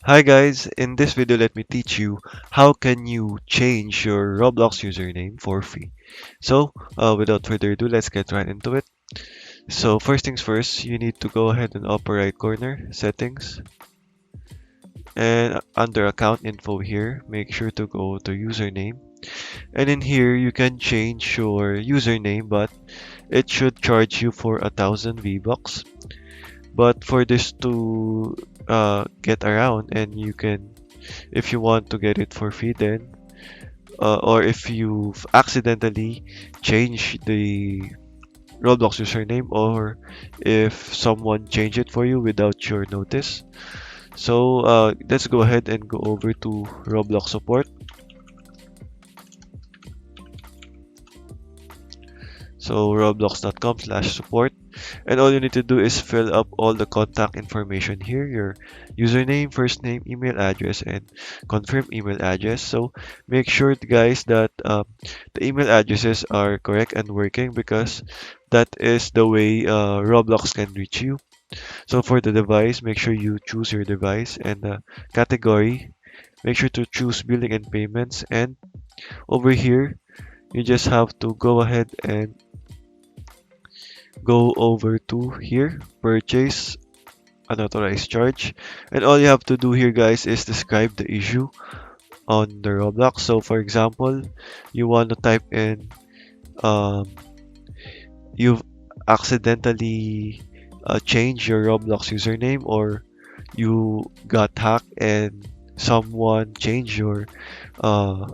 Hi guys, in this video let me teach you how can you change your Roblox username for free. Without further ado, let's get right into it. So first things first, you need to go ahead and upper right corner, settings, and under account info here, make sure to go to username. And in here, you can change your username, but it should charge you for 1,000 V-Bucks. But for this to get around and you can if you want to get it for free then or if you've accidentally changed the Roblox username or if someone changed it for you without your notice. Let's go ahead and go over to Roblox support. So roblox.com/support, and all you need to do is fill up all the contact information here, your username, first name, email address, and confirm email address. So make sure guys that the email addresses are correct and working because that is the way Roblox can reach you. So for the device, make sure you choose your device and the category. Make sure to choose billing and payments, and over here you just have to go ahead and go over to here, purchase unauthorized charge. And all you have to do here, guys, is describe the issue on the Roblox. So, for example, you want to type in um, you've accidentally changed your Roblox username, or you got hacked and someone changed your uh,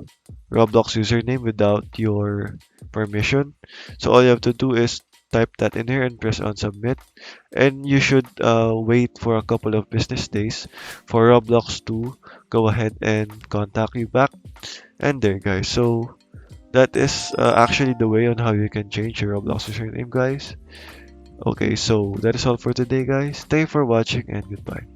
Roblox username without your permission. So all you have to do is type that in here and press on submit. And you should wait for a couple of business days for Roblox to go ahead and contact you back. And there, guys. So that is actually the way on how you can change your Roblox username, guys. Okay, so that is all for today, guys. Thank you for watching and goodbye.